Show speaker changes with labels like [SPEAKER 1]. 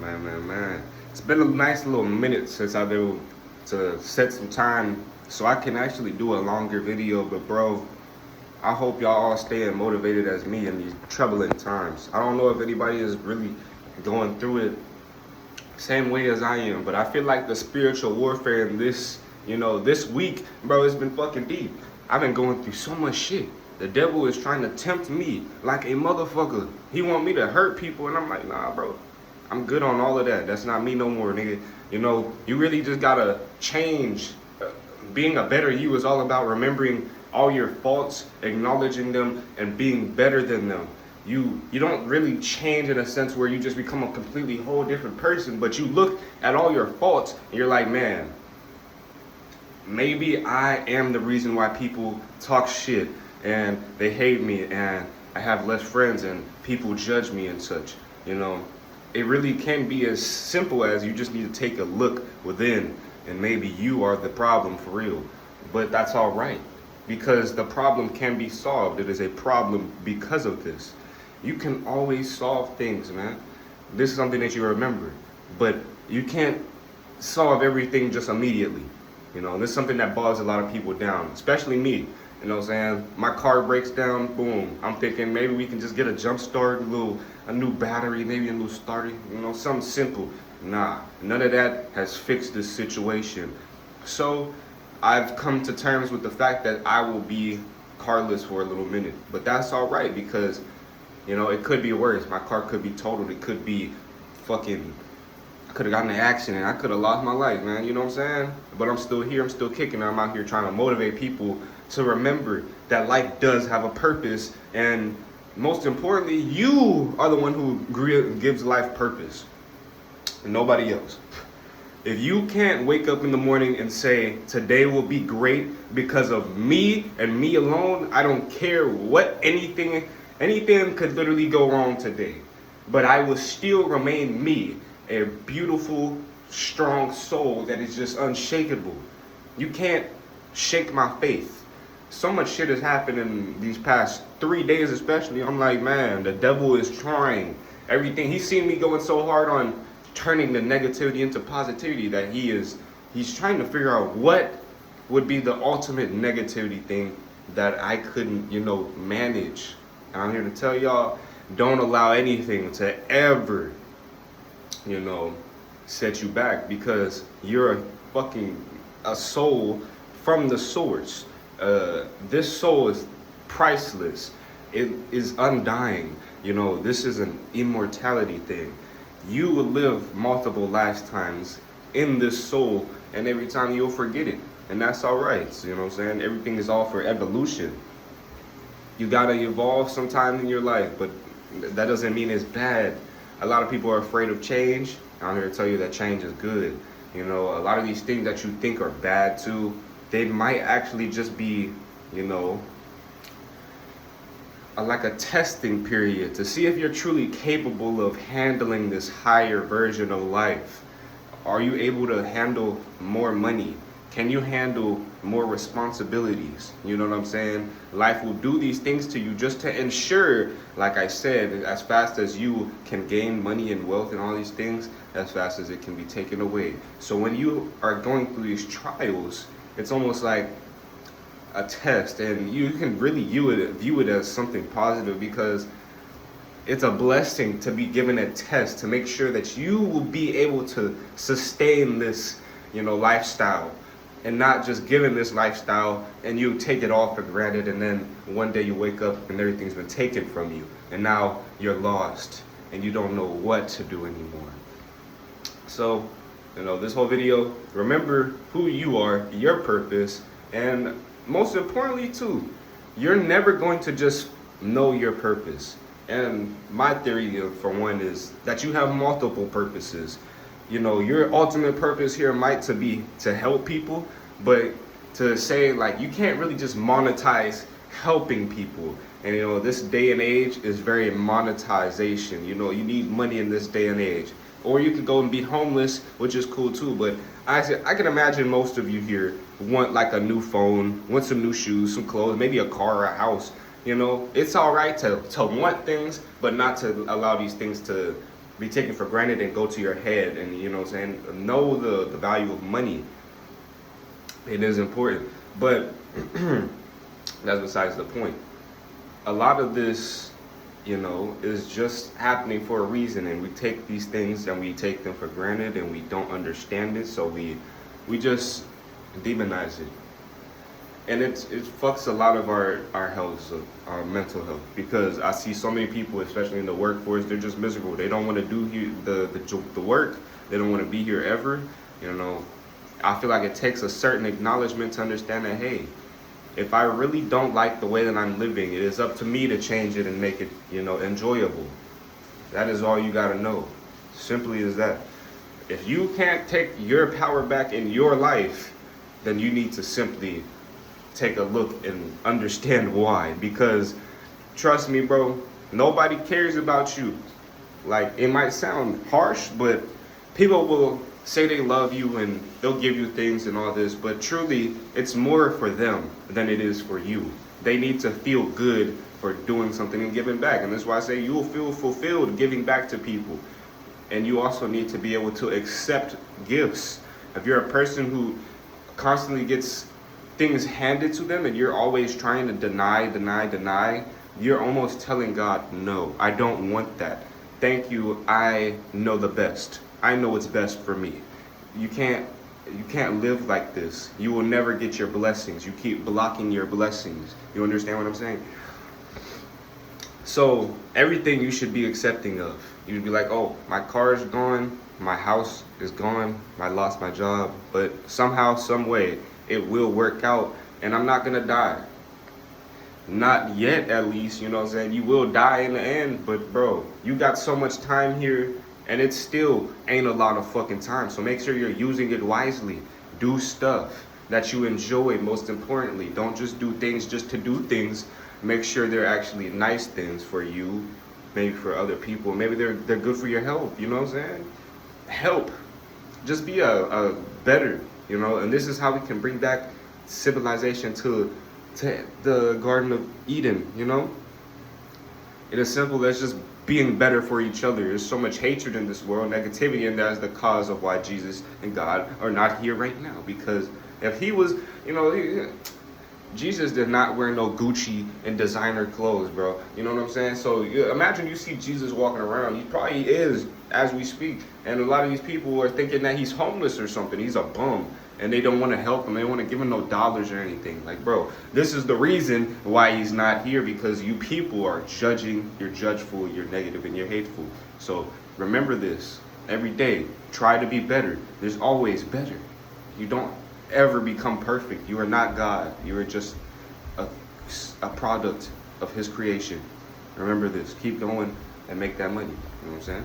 [SPEAKER 1] Man. It's been a nice little minute since I've been able to set some time so I can actually do a longer video, but bro, I hope y'all all staying motivated as me in these troubling times. I don't know if anybody is really going through it same way as I am, but I feel like the spiritual warfare in this week, bro, it's been fucking deep. I've been going through so much shit. The devil is trying to tempt me like a motherfucker. He want me to hurt people, and I'm like, nah, bro. I'm good on all of that. That's not me no more, nigga. You really just gotta change. Being a better you is all about remembering all your faults, acknowledging them, and being better than them. You don't really change in a sense where you just become a completely whole different person, but you look at all your faults and you're like, man, maybe I am the reason why people talk shit and they hate me and I have less friends and people judge me and such. It really can be as simple as you just need to take a look within, and maybe you are the problem for real. But that's all right, because the problem can be solved. It is a problem because of this. You can always solve things, man. This is something that you remember, but you can't solve everything just immediately. This is something that bogs a lot of people down, especially me. You know what I'm saying? My car breaks down, boom. I'm thinking maybe we can just get a jump start, a new battery, maybe a new starter, something simple. Nah, none of that has fixed this situation. So I've come to terms with the fact that I will be carless for a little minute. But that's all right, because, it could be worse. My car could be totaled. It could be I could have gotten in an accident. I could have lost my life, man. You know what I'm saying? But I'm still here. I'm still kicking. I'm out here trying to motivate people to remember that life does have a purpose. And most importantly, you are the one who gives life purpose. And nobody else. If you can't wake up in the morning and say, today will be great because of me and me alone, I don't care what anything could literally go wrong today. But I will still remain me. A beautiful, strong soul that is just unshakable. You can't shake my faith. So much shit has happened in these past 3 days especially. I'm like, man, the devil is trying everything. He's seen me going so hard on turning the negativity into positivity that he's trying to figure out what would be the ultimate negativity thing that I couldn't, manage. And I'm here to tell y'all, don't allow anything to ever set you back, because you're a soul from the source. This soul is priceless. It is undying. This is an immortality thing. You will live multiple lifetimes in this soul, and every time you'll forget it. And that's all right. You know what I'm saying? Everything is all for evolution. You gotta evolve sometime in your life, but that doesn't mean it's bad. A lot of people are afraid of change. I'm here to tell you that change is good. A lot of these things that you think are bad too, they might actually just be, like a testing period to see if you're truly capable of handling this higher version of life. Are you able to handle more money? Can you handle more responsibilities? You know what I'm saying? Life will do these things to you just to ensure, like I said, as fast as you can gain money and wealth and all these things, as fast as it can be taken away. So when you are going through these trials, it's almost like a test, and you can really view it as something positive, because it's a blessing to be given a test to make sure that you will be able to sustain this, lifestyle. And not just given this lifestyle and you take it all for granted, and then one day you wake up and everything's been taken from you, and now you're lost and you don't know what to do anymore. So, this whole video, remember who you are, your purpose, and most importantly too, you're never going to just know your purpose. And my theory, for one, is that you have multiple purposes. Your ultimate purpose here might be to help people, but to say, like, you can't really just monetize helping people. And this day and age is very monetization. You need money in this day and age. Or you could go and be homeless, which is cool too. But I can imagine most of you here want like a new phone, want some new shoes, some clothes, maybe a car or a house. It's all right to want things, but not to allow these things to be taken for granted and go to your head. And you know what I'm saying, know the value of money. It is important, but that's besides the point. A lot of this, you know, is just happening for a reason, and we take these things and we take them for granted, and we don't understand it, so we just demonize it. And it fucks a lot of our health, our mental health, because I see so many people, especially in the workforce, they're just miserable. They don't want to do the work. They don't want to be here ever. You know, I feel like it takes a certain acknowledgement to understand that, hey, if I really don't like the way that I'm living, it is up to me to change it and make it, you know, enjoyable. That is all you got to know. Simply as that. If you can't take your power back in your life, then you need to simply take a look and understand why. Because trust me, bro, nobody cares about you. Like, it might sound harsh, but people will say they love you and they'll give you things and all this, but truly it's more for them than it is for you. They need to feel good for doing something and giving back. And that's why I say you will feel fulfilled giving back to people. And you also need to be able to accept gifts. If you're a person who constantly gets things handed to them and you're always trying to deny, you're almost telling God, no, I don't want that. Thank you, I know the best. I know what's best for me. You can't live like this. You will never get your blessings. You keep blocking your blessings. You understand what I'm saying? So everything you should be accepting of. You'd be like, oh, my car is gone, my house is gone, I lost my job, but somehow, some way, it will work out, and I'm not gonna die. Not yet, at least, you know what I'm saying? You will die in the end, but bro, you got so much time here, and it still ain't a lot of fucking time. So make sure you're using it wisely. Do stuff that you enjoy, most importantly. Don't just do things just to do things. Make sure they're actually nice things for you, maybe for other people. Maybe they're good for your health, you know what I'm saying? Help. Just be a better, you know? And this is how we can bring back civilization to the Garden of Eden, you know? It is simple as just being better for each other. There's so much hatred in this world, negativity, and that's the cause of why Jesus and God are not here right now. Because if he was, you know, Jesus did not wear no Gucci and designer clothes, bro. You know what I'm saying? So imagine you see Jesus walking around. He probably is, as we speak. And a lot of these people are thinking that he's homeless or something. He's a bum. And they don't want to help him. They don't want to give him no dollars or anything. Like, bro, this is the reason why he's not here, because you people are judging, you're judgeful, you're negative, and you're hateful. So remember this. Every day, try to be better. There's always better. You don't ever become perfect. You are not God. You are just a product of his creation. Remember this. Keep going and make that money. You know what I'm saying?